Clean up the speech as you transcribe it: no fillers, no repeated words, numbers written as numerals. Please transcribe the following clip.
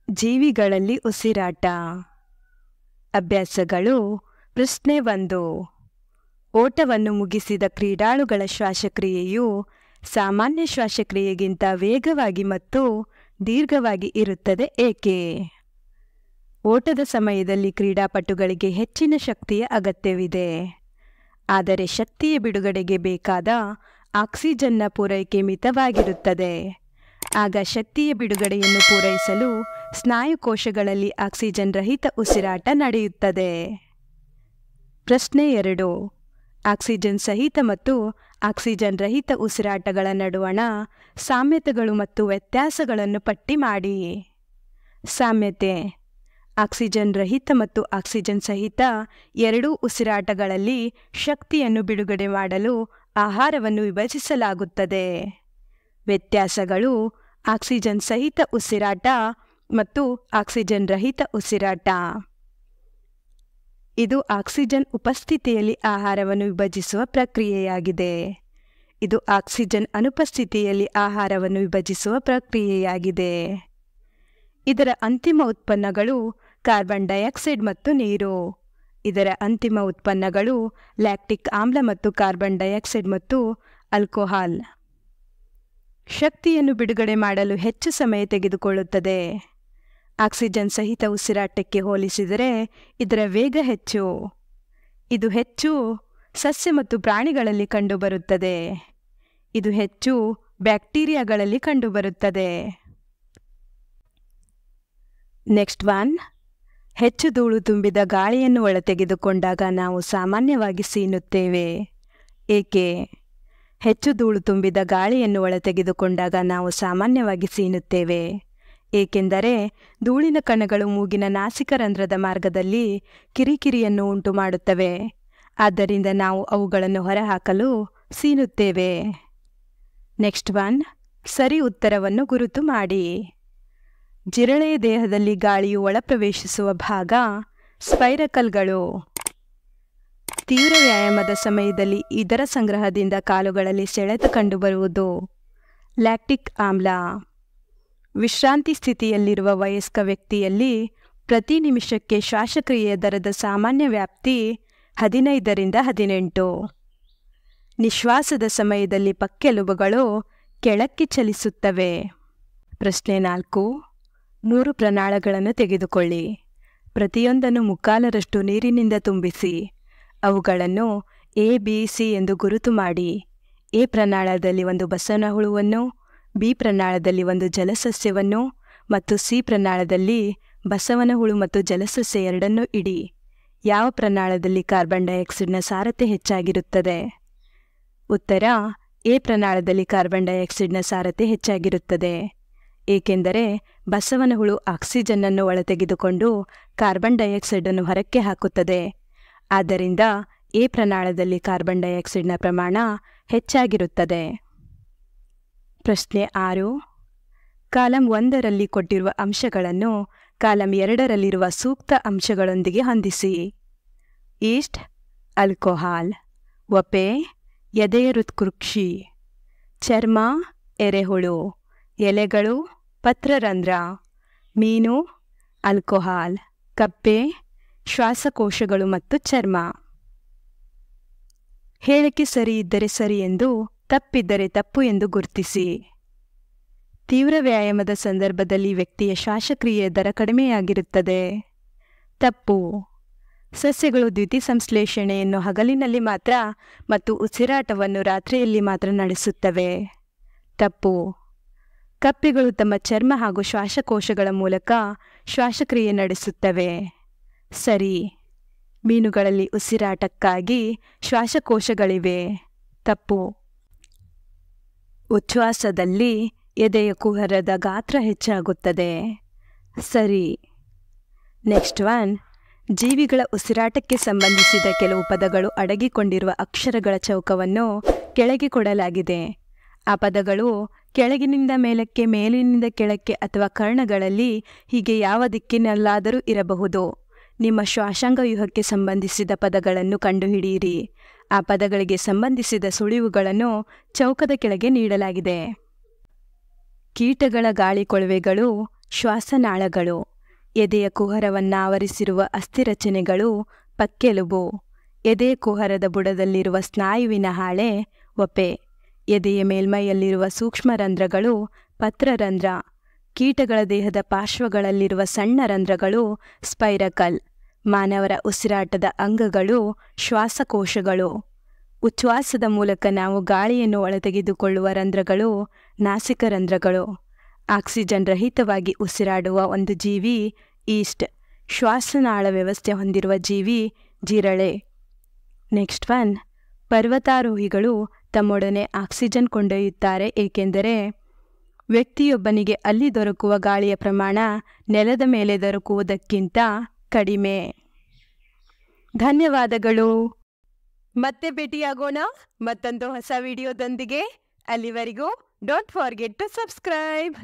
ಜೀವಿಗಳಲ್ಲಿ ಉಸಿರಾಟ. ಅಭ್ಯಾಸಗಳು. ಪ್ರಶ್ನೆ 1. ಓಟವನ್ನು ಮುಗಿಸಿದ ಕ್ರೀಡಾಳುಗಳ ಶ್ವಾಸಕ್ರಿಯೆಯು ಸಾಮಾನ್ಯ ಶ್ವಾಸಕ್ರಿಯೆಗಿಂತ ವೇಗವಾಗಿ ಮತ್ತು ದೀರ್ಘವಾಗಿ ಇರುತ್ತದೆ ಏಕೆ? ಓಟದ ಸಮಯದಲ್ಲಿ ಕ್ರೀಡಾಪಟುಗಳಿಗೆ ಹೆಚ್ಚಿನ ಶಕ್ತಿಯ ಅಗತ್ಯವಿದೆ. ಆದರೆ ಶಕ್ತಿಯ ಬಿಡುಗಡೆಗೆ ಬೇಕಾದ ಆಕ್ಸಿಜನ್ನ ಪೂರೈಕೆ ಮಿತವಾಗಿರುತ್ತದೆ. ಆಗ ಶಕ್ತಿಯ ಬಿಡುಗಡೆಯನ್ನು ಪೂರೈಸಲು ಸ್ನಾಯುಕೋಶಗಳಲ್ಲಿ ಆಕ್ಸಿಜನ್ ರಹಿತ ಉಸಿರಾಟ ನಡೆಯುತ್ತದೆ. ಪ್ರಶ್ನೆ 2. ಆಕ್ಸಿಜನ್ ಸಹಿತ ಮತ್ತು ಆಕ್ಸಿಜನ್ ರಹಿತ ಉಸಿರಾಟಗಳ ನಡುವಣ ಸಾಮ್ಯತೆಗಳು ಮತ್ತು ವ್ಯತ್ಯಾಸಗಳನ್ನು ಪಟ್ಟಿ ಮಾಡಿ. ಸಾಮ್ಯತೆ. ಆಕ್ಸಿಜನ್ ರಹಿತ ಮತ್ತು ಆಕ್ಸಿಜನ್ ಸಹಿತ ಎರಡೂ ಉಸಿರಾಟಗಳಲ್ಲಿ ಶಕ್ತಿಯನ್ನು ಬಿಡುಗಡೆ ಮಾಡಲು ಆಹಾರವನ್ನು ವಿಭಜಿಸಲಾಗುತ್ತದೆ. ವ್ಯತ್ಯಾಸಗಳು. ಆಕ್ಸಿಜನ್ ಸಹಿತ ಉಸಿರಾಟ ಮತ್ತು ಆಕ್ಸಿಜನ್ ರಹಿತ ಉಸಿರಾಟ. ಇದು ಆಕ್ಸಿಜನ್ ಉಪಸ್ಥಿತಿಯಲ್ಲಿ ಆಹಾರವನ್ನು ವಿಭಜಿಸುವ ಪ್ರಕ್ರಿಯೆಯಾಗಿದೆ. ಇದು ಆಕ್ಸಿಜನ್ ಅನುಪಸ್ಥಿತಿಯಲ್ಲಿ ಆಹಾರವನ್ನು ವಿಭಜಿಸುವ ಪ್ರಕ್ರಿಯೆಯಾಗಿದೆ. ಇದರ ಅಂತಿಮ ಉತ್ಪನ್ನಗಳು ಕಾರ್ಬನ್ ಡೈಆಕ್ಸೈಡ್ ಮತ್ತು ನೀರು. ಇದರ ಅಂತಿಮ ಉತ್ಪನ್ನಗಳು ಲ್ಯಾಕ್ಟಿಕ್ ಆಮ್ಲ ಮತ್ತು ಕಾರ್ಬನ್ ಡೈಆಕ್ಸೈಡ್ ಮತ್ತು ಆಲ್ಕೋಹಾಲ್. ಶಕ್ತಿಯನ್ನು ಬಿಡುಗಡೆ ಮಾಡಲು ಹೆಚ್ಚು ಸಮಯ ತೆಗೆದುಕೊಳ್ಳುತ್ತದೆ. ಆಕ್ಸಿಜನ್ ಸಹಿತ ಉಸಿರಾಟಕ್ಕೆ ಹೋಲಿಸಿದರೆ ಇದರ ವೇಗ ಹೆಚ್ಚು. ಇದು ಹೆಚ್ಚು ಸಸ್ಯ ಮತ್ತು ಪ್ರಾಣಿಗಳಲ್ಲಿ ಕಂಡುಬರುತ್ತದೆ. ಇದು ಹೆಚ್ಚು ಬ್ಯಾಕ್ಟೀರಿಯಾಗಳಲ್ಲಿ ಕಂಡುಬರುತ್ತದೆ. ನೆಕ್ಸ್ಟ್ 1. ಹೆಚ್ಚು ಧೂಳು ತುಂಬಿದ ಗಾಳಿಯನ್ನು ಒಳತೆಗೆದುಕೊಂಡಾಗ ನಾವು ಸಾಮಾನ್ಯವಾಗಿ ಸೀನುತ್ತೇವೆ ಏಕೆ? ಹೆಚ್ಚು ಧೂಳು ತುಂಬಿದ ಗಾಳಿಯನ್ನು ಒಳತೆಗೆದುಕೊಂಡಾಗ ನಾವು ಸಾಮಾನ್ಯವಾಗಿ ಸೀನುತ್ತೇವೆ ಏಕೆಂದರೆ ಧೂಳಿನ ಕಣಗಳು ಮೂಗಿನ ನಾಸಿಕರಂಧ್ರದ ಮಾರ್ಗದಲ್ಲಿ ಕಿರಿಕಿರಿಯನ್ನು ಉಂಟುಮಾಡುತ್ತವೆ. ಆದ್ದರಿಂದ ನಾವು ಅವುಗಳನ್ನು ಹೊರಹಾಕಲು ಸೀನುತ್ತೇವೆ. ನೆಕ್ಸ್ಟ್ 1. ಸರಿ ಉತ್ತರವನ್ನು ಗುರುತು ಮಾಡಿ. ಜಿರಳೆಯ ದೇಹದಲ್ಲಿ ಗಾಳಿಯು ಒಳಪ್ರವೇಶಿಸುವ ಭಾಗ ಸ್ಪೈರಕಲ್ಗಳು. ತೀವ್ರ ವ್ಯಾಯಾಮದ ಸಮಯದಲ್ಲಿ ಇದರ ಸಂಗ್ರಹದಿಂದ ಕಾಲುಗಳಲ್ಲಿ ಸೆಳೆತ ಕಂಡುಬರುವುದು ಲ್ಯಾಕ್ಟಿಕ್ ಆಮ್ಲ. ವಿಶ್ರಾಂತಿ ಸ್ಥಿತಿಯಲ್ಲಿರುವ ವಯಸ್ಕ ವ್ಯಕ್ತಿಯಲ್ಲಿ ಪ್ರತಿ ನಿಮಿಷಕ್ಕೆ ಶ್ವಾಸಕ್ರಿಯೆಯ ದರದ ಸಾಮಾನ್ಯ ವ್ಯಾಪ್ತಿ 15 ರಿಂದ 18. ನಿಶ್ವಾಸದ ಸಮಯದಲ್ಲಿ ಪಕ್ಕೆಲುಬುಗಳು ಕೆಳಕ್ಕೆ ಚಲಿಸುತ್ತವೆ. ಪ್ರಶ್ನೆ 4. 3 ಪ್ರನಾಳಗಳನ್ನು ತೆಗೆದುಕೊಳ್ಳಿ. ಪ್ರತಿಯೊಂದನ್ನು ಮುಕ್ಕಾಲರಷ್ಟು ನೀರಿನಿಂದ ತುಂಬಿಸಿ. ಅವುಗಳನ್ನು ಎ, ಬಿ, ಸಿ ಎಂದು ಗುರುತು ಮಾಡಿ. ಎ ಪ್ರನಾಳದಲ್ಲಿ ಒಂದು ಬಸವನ ಹುಳುವನ್ನು, ಬಿ ಪ್ರನಾಳದಲ್ಲಿ ಒಂದು ಜಲಸಸ್ಯವನ್ನು ಮತ್ತು ಸಿ ಪ್ರನಾಳದಲ್ಲಿ ಬಸವನ ಹುಳು ಮತ್ತು ಜಲಸಸ್ಯ ಎರಡನ್ನೂ ಇಡಿ. ಯಾವ ಪ್ರನಾಳದಲ್ಲಿ ಕಾರ್ಬನ್ ಡೈಆಕ್ಸೈಡ್ನ ಸಾರತೆ ಹೆಚ್ಚಾಗಿರುತ್ತದೆ? ಉತ್ತರ: ಎ ಪ್ರನಾಳದಲ್ಲಿ ಕಾರ್ಬನ್ ಡೈಆಕ್ಸೈಡ್ನ ಸಾರತೆ ಹೆಚ್ಚಾಗಿರುತ್ತದೆ. ಏಕೆಂದರೆ ಬಸವನ ಹುಳು ಆಕ್ಸಿಜನ್ನನ್ನು ಒಳತೆಗೆದುಕೊಂಡು ಕಾರ್ಬನ್ ಡೈಆಕ್ಸೈಡನ್ನು ಹೊರಕ್ಕೆ ಹಾಕುತ್ತದೆ. ಆದ್ದರಿಂದ ಎ ಪ್ರನಾಳದಲ್ಲಿ ಕಾರ್ಬನ್ ಡೈಆಕ್ಸೈಡ್ನ ಪ್ರಮಾಣ ಹೆಚ್ಚಾಗಿರುತ್ತದೆ. ಪ್ರಶ್ನೆ 6. ಕಾಲಮ್ 1ರಲ್ಲಿ ಕೊಟ್ಟಿರುವ ಅಂಶಗಳನ್ನು ಕಾಲಮ್ 2ರಲ್ಲಿರುವ ಸೂಕ್ತ ಅಂಶಗಳೊಂದಿಗೆ ಹೊಂದಿಸಿ. ಈಸ್ಟ್ ಆಲ್ಕೋಹಾಲ್, ವಪೆ ಎದೆಯ ಹೃತ್ಕುಕ್ಷಿ, ಚರ್ಮ ಎರೆಹುಳು, ಎಲೆಗಳು ಪತ್ರರಂಧ್ರ, ಮೀನು ಆಲ್ಕೋಹಾಲ್, ಕಪ್ಪೆ ಶ್ವಾಸಕೋಶಗಳು ಮತ್ತು ಚರ್ಮ. ಹೇಳಿಕೆ ಸರಿ ಇದ್ದರೆ ಸರಿ ಎಂದು, ತಪ್ಪಿದ್ದರೆ ತಪ್ಪು ಎಂದು ಗುರುತಿಸಿ. ತೀವ್ರ ವ್ಯಾಯಾಮದ ಸಂದರ್ಭದಲ್ಲಿ ವ್ಯಕ್ತಿಯ ಶ್ವಾಸಕ್ರಿಯೆಯ ದರ ಕಡಿಮೆಯಾಗಿರುತ್ತದೆ. ತಪ್ಪು. ಸಸ್ಯಗಳು ದ್ಯುತಿಸಂಶ್ಲೇಷಣೆಯನ್ನು ಹಗಲಿನಲ್ಲಿ ಮಾತ್ರ ಮತ್ತು ಉಸಿರಾಟವನ್ನು ರಾತ್ರಿಯಲ್ಲಿ ಮಾತ್ರ ನಡೆಸುತ್ತವೆ. ತಪ್ಪು. ಕಪ್ಪೆಗಳು ತಮ್ಮ ಚರ್ಮ ಹಾಗೂ ಶ್ವಾಸಕೋಶಗಳ ಮೂಲಕ ಶ್ವಾಸಕ್ರಿಯೆ ನಡೆಸುತ್ತವೆ. ಸರಿ. ಮೀನುಗಳಲ್ಲಿ ಉಸಿರಾಟಕ್ಕಾಗಿ ಶ್ವಾಸಕೋಶಗಳಿವೆ. ತಪ್ಪು. ಉಚ್ಛ್ವಾಸದಲ್ಲಿ ಎದೆಯ ಕುಹರದ ಗಾತ್ರ ಹೆಚ್ಚಾಗುತ್ತದೆ. ಸರಿ. ನೆಕ್ಸ್ಟ್ 1. ಜೀವಿಗಳ ಉಸಿರಾಟಕ್ಕೆ ಸಂಬಂಧಿಸಿದ ಕೆಲವು ಪದಗಳು ಅಡಗಿಕೊಂಡಿರುವ ಅಕ್ಷರಗಳ ಚೌಕವನ್ನು ಕೆಳಗೆ ಕೊಡಲಾಗಿದೆ. ಆ ಪದಗಳು ಕೆಳಗಿನಿಂದ ಮೇಲಕ್ಕೆ, ಮೇಲಿನಿಂದ ಕೆಳಕ್ಕೆ ಅಥವಾ ಕರ್ಣಗಳಲ್ಲಿ ಹೀಗೆ ಯಾವ ದಿಕ್ಕಿನಲ್ಲಾದರೂ ಇರಬಹುದು. ನಿಮ್ಮ ಶ್ವಾಸಾಂಗವ್ಯೂಹಕ್ಕೆ ಸಂಬಂಧಿಸಿದ ಪದಗಳನ್ನು ಕಂಡುಹಿಡಿಯಿರಿ. ಆ ಪದಗಳಿಗೆ ಸಂಬಂಧಿಸಿದ ಸುಳಿವುಗಳನ್ನು ಚೌಕದ ಕೆಳಗೆ ನೀಡಲಾಗಿದೆ. ಕೀಟಗಳ ಗಾಳಿಕೊಳವೆಗಳು ಶ್ವಾಸನಾಳಗಳು. ಎದೆಯ ಕುಹರವನ್ನಾವರಿಸಿರುವ ಅಸ್ಥಿರಚನೆಗಳು ಪಕ್ಕೆಲುಬು. ಎದೆಯ ಕುಹರದ ಬುಡದಲ್ಲಿರುವ ಸ್ನಾಯುವಿನ ಹಾಳೆ ಒಪೆ. ಎದೆಯ ಮೇಲ್ಮೈಯಲ್ಲಿರುವ ಸೂಕ್ಷ್ಮ ರಂಧ್ರಗಳು ಪತ್ರರಂಧ್ರ. ಕೀಟಗಳ ದೇಹದ ಪಾರ್ಶ್ವಗಳಲ್ಲಿರುವ ಸಣ್ಣ ರಂಧ್ರಗಳು ಸ್ಪೈರಕಲ್. ಮಾನವರ ಉಸಿರಾಟದ ಅಂಗಗಳು ಶ್ವಾಸಕೋಶಗಳು. ಉಚ್ಛ್ವಾಸದ ಮೂಲಕ ನಾವು ಗಾಳಿಯನ್ನು ಒಳತೆಗೆದುಕೊಳ್ಳುವ ರಂಧ್ರಗಳು ನಾಸಿಕ ರಂಧ್ರಗಳು. ಆಕ್ಸಿಜನ್ ರಹಿತವಾಗಿ ಉಸಿರಾಡುವ ಒಂದು ಜೀವಿ ಈಸ್ಟ್. ಶ್ವಾಸನಾಳ ವ್ಯವಸ್ಥೆ ಹೊಂದಿರುವ ಜೀವಿ ಜಿರಳೆ. ನೆಕ್ಸ್ಟ್ ಒನ್, ಪರ್ವತಾರೋಹಿಗಳು ತಮ್ಮೊಡನೆ ಆಕ್ಸಿಜನ್ ಕೊಂಡೊಯ್ಯುತ್ತಾರೆ ಏಕೆಂದರೆ ವ್ಯಕ್ತಿಯೊಬ್ಬನಿಗೆ ಅಲ್ಲಿ ದೊರಕುವ ಗಾಳಿಯ ಪ್ರಮಾಣ ನೆಲದ ಮೇಲೆ ದೊರಕುವುದಕ್ಕಿಂತ ಕಡಿಮೆ. ಧನ್ಯವಾದಗಳು. ಮತ್ತೆ ಭೇಟಿಯಾಗೋಣ ಮತ್ತೊಂದು ಹೊಸ ವಿಡಿಯೋದೊಂದಿಗೆ. ಅಲ್ಲಿವರೆಗೂ ಡೋಂಟ್ ಫಾರ್ಗೆಟ್ ಟು ಸಬ್ಸ್ಕ್ರೈಬ್.